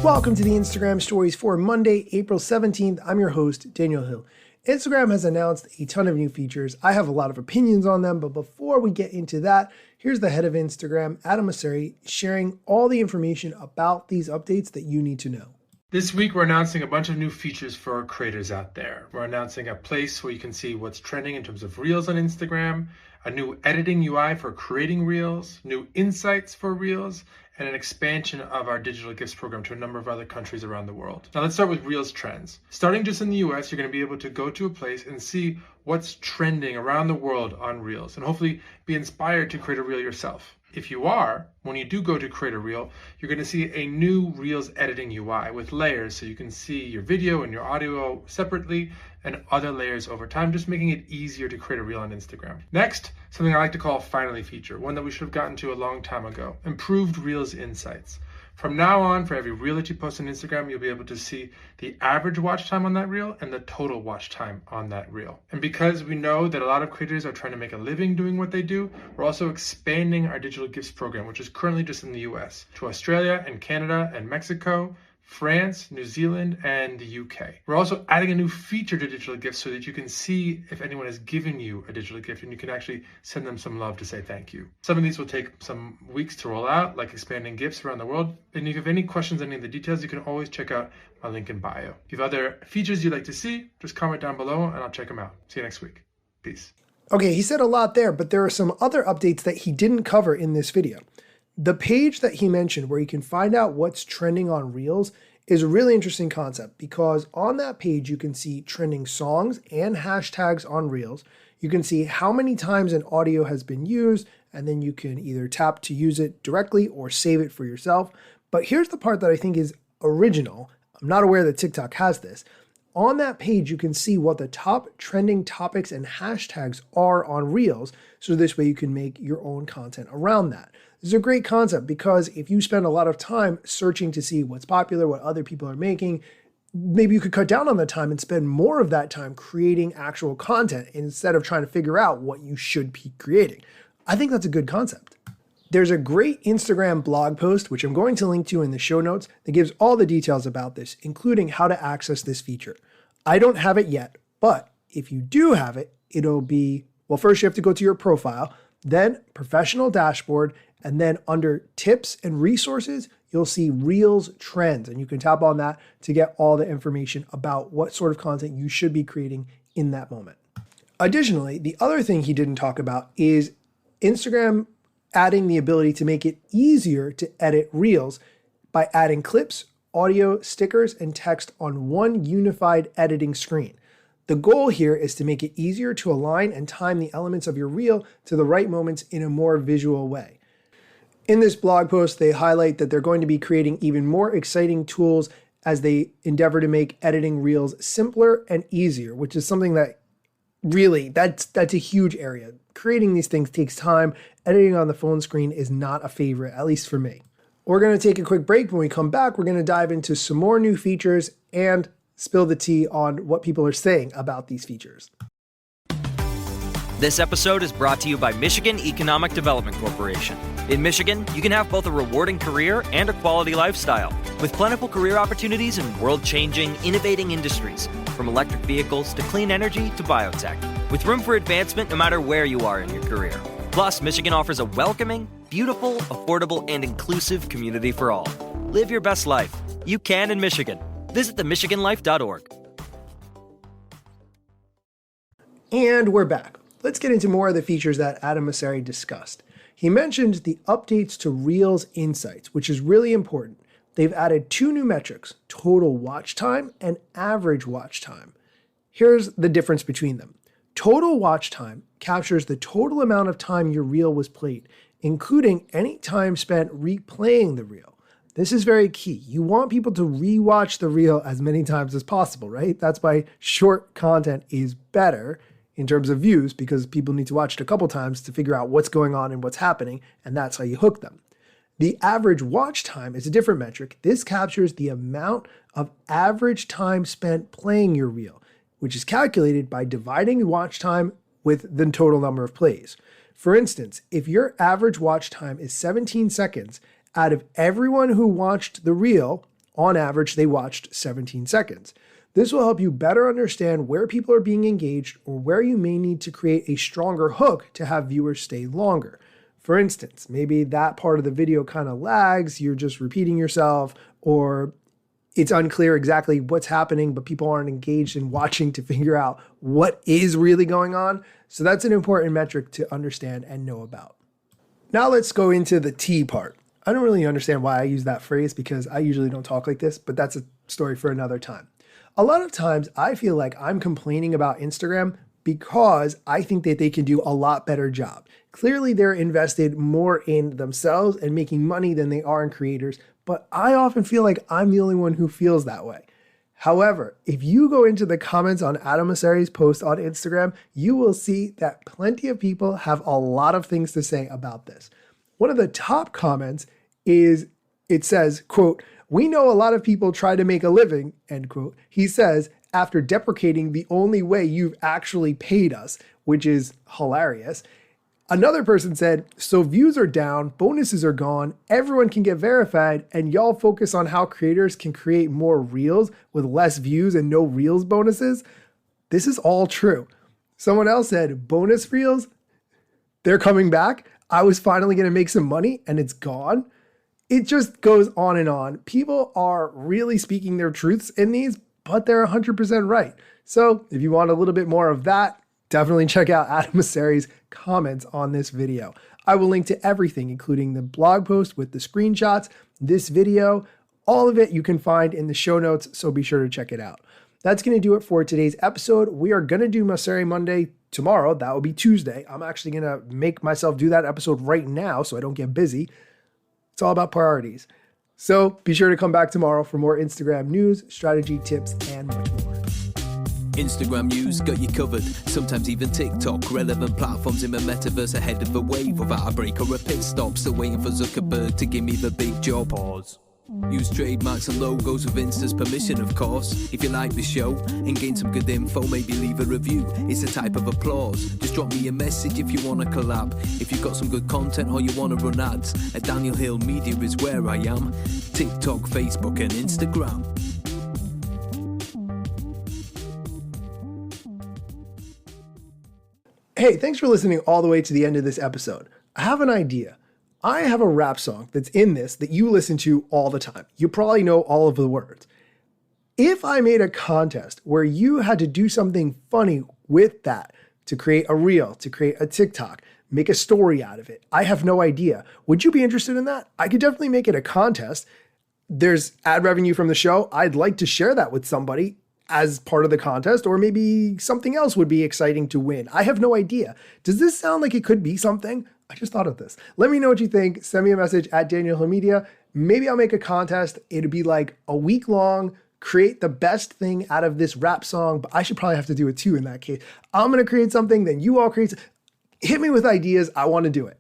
Welcome to the Instagram stories for Monday, April 17th. I'm your host, Daniel Hill. Instagram has announced a ton of new features. I have a lot of opinions on them, but before we get into that, here's the head of Instagram, Adam Mosseri, sharing all the information about these updates that you need to know. This week, we're announcing a bunch of new features for our creators out there. We're announcing a place where you can see what's trending in terms of Reels on Instagram, a new editing UI for creating Reels, new insights for Reels, and an expansion of our digital gifts program to a number of other countries around the world. Now let's start with Reels trends. Starting just in the US, you're going to be able to go to a place and see what's trending around the world on Reels and hopefully be inspired to create a Reel yourself. If you are, when you do go to create a Reel, you're going to see a new Reels editing UI with layers so you can see your video and your audio separately and other layers over time, just making it easier to create a Reel on Instagram. Next, something I like to call a finally feature, one that we should have gotten to a long time ago, improved Reels insights. From now on, for every Reel that you post on Instagram, you'll be able to see the average watch time on that Reel and the total watch time on that Reel. And because we know that a lot of creators are trying to make a living doing what they do, we're also expanding our digital gifts program, which is currently just in the US, to Australia and Canada and Mexico, France, New Zealand, and the UK. We're also adding a new feature to digital gifts so that you can see if anyone has given you a digital gift and you can actually send them some love to say thank you. Some of these will take some weeks to roll out, like expanding gifts around the world. And if you have any questions on any of the details, you can always check out my link in bio. If you have other features you'd like to see, just comment down below and I'll check them out. See you next week. Peace. Okay, he said a lot there, but there are some other updates that he didn't cover in this video. The page that he mentioned where you can find out what's trending on Reels is a really interesting concept because on that page you can see trending songs and hashtags on Reels. You can see how many times an audio has been used, and then you can either tap to use it directly or save it for yourself. But here's the part that I think is original. I'm not aware that TikTok has this. On that page, you can see what the top trending topics and hashtags are on Reels. So this way you can make your own content around that. This is a great concept because if you spend a lot of time searching to see what's popular, what other people are making, maybe you could cut down on the time and spend more of that time creating actual content instead of trying to figure out what you should be creating. I think that's a good concept. There's a great Instagram blog post, which I'm going to link to in the show notes, that gives all the details about this, including how to access this feature. I don't have it yet, but if you do have it, it'll be, well, first you have to go to your profile, then professional dashboard, and then under tips and resources, you'll see Reels trends, and you can tap on that to get all the information about what sort of content you should be creating in that moment. Additionally, the other thing he didn't talk about is Instagram adding the ability to make it easier to edit Reels by adding clips, audio, stickers, and text on one unified editing screen. The goal here is to make it easier to align and time the elements of your Reel to the right moments in a more visual way. In this blog post, they highlight that they're going to be creating even more exciting tools as they endeavor to make editing Reels simpler and easier, which is something that really, that's a huge area. Creating these things takes time. Editing on the phone screen is not a favorite, at least for me. We're going to take a quick break. When we come back, we're going to dive into some more new features and spill the tea on what people are saying about these features. This episode is brought to you by Michigan Economic Development Corporation. In Michigan, you can have both a rewarding career and a quality lifestyle, with plentiful career opportunities in world-changing, innovating industries, from electric vehicles to clean energy to biotech, with room for advancement no matter where you are in your career. Plus, Michigan offers a welcoming, beautiful, affordable, and inclusive community for all. Live your best life. You can in Michigan. Visit themichiganlife.org. And we're back. Let's get into more of the features that Adam Mosseri discussed. He mentioned the updates to Reels Insights, which is really important. They've added two new metrics, total watch time and average watch time. Here's the difference between them. Total watch time captures the total amount of time your Reel was played, including any time spent replaying the Reel. This is very key. You want people to rewatch the Reel as many times as possible, right? That's why short content is better in terms of views, because people need to watch it a couple times to figure out what's going on and what's happening, and that's how you hook them. The average watch time is a different metric. This captures the amount of average time spent playing your Reel, which is calculated by dividing watch time with the total number of plays. For instance, if your average watch time is 17 seconds, out of everyone who watched the Reel, On average, they watched 17 seconds. This will help you better understand where people are being engaged or where you may need to create a stronger hook to have viewers stay longer. For instance, maybe that part of the video kind of lags, you're just repeating yourself, or it's unclear exactly what's happening, but people aren't engaged in watching to figure out what is really going on. So that's an important metric to understand and know about. Now let's go into the T part. I don't really understand why I use that phrase because I usually don't talk like this, but that's a story for another time. A lot of times I feel like I'm complaining about Instagram because I think that they can do a lot better job. Clearly, they're invested more in themselves and making money than they are in creators, but I often feel like I'm the only one who feels that way. However, if you go into the comments on Adam Mosseri's post on Instagram, you will see that plenty of people have a lot of things to say about this. One of the top comments is, it says, quote, "We know a lot of people try to make a living," end quote. He says, after deprecating the only way you've actually paid us, which is hilarious. Another person said, "So views are down, bonuses are gone, everyone can get verified, and y'all focus on how creators can create more reels with less views and no reels bonuses." This is all true. Someone else said, "Bonus reels, they're coming back. I was finally going to make some money and it's gone." It just goes on and on. People are really speaking their truths in these, but they're 100% right. So if you want a little bit more of that, definitely check out Adam Mosseri's comments on this video. I will link to everything, including the blog post with the screenshots, this video, all of it you can find in the show notes, so be sure to check it out. That's going to do it for today's episode. We are going to do Mosseri Monday tomorrow. That will be Tuesday. I'm actually going to make myself do that episode right now so I don't get busy. It's all about priorities. So be sure to come back tomorrow for more Instagram news, strategy, tips, and much more. Instagram news got you covered, sometimes even TikTok. Relevant platforms in the metaverse ahead of the wave. Without a break or a pit stop, still waiting for Zuckerberg to give me the big job. Pause. Use trademarks and logos with Insta's permission, of course. If you like the show and gain some good info, maybe leave a review. It's a type of applause. Just drop me a message if you want to collab. If you've got some good content or you want to run ads, at Daniel Hill Media is where I am. TikTok, Facebook and Instagram. Hey, thanks for listening all the way to the end of this episode. I have an idea. I have a rap song that's in this that you listen to all the time. You probably know all of the words. If I made a contest where you had to do something funny with that to create a reel, to create a TikTok, make a story out of it, I have no idea. Would you be interested in that? I could definitely make it a contest. There's ad revenue from the show. I'd like to share that with somebody as part of the contest, or maybe something else would be exciting to win. I have no idea. Does this sound like it could be something? I just thought of this. Let me know what you think. Send me a message at Daniel Hill Media. Maybe I'll make a contest. It'll be like a week long. Create the best thing out of this rap song, but I should probably have to do it too in that case. I'm going to create something, then you all create. Hit me with ideas. I want to do it.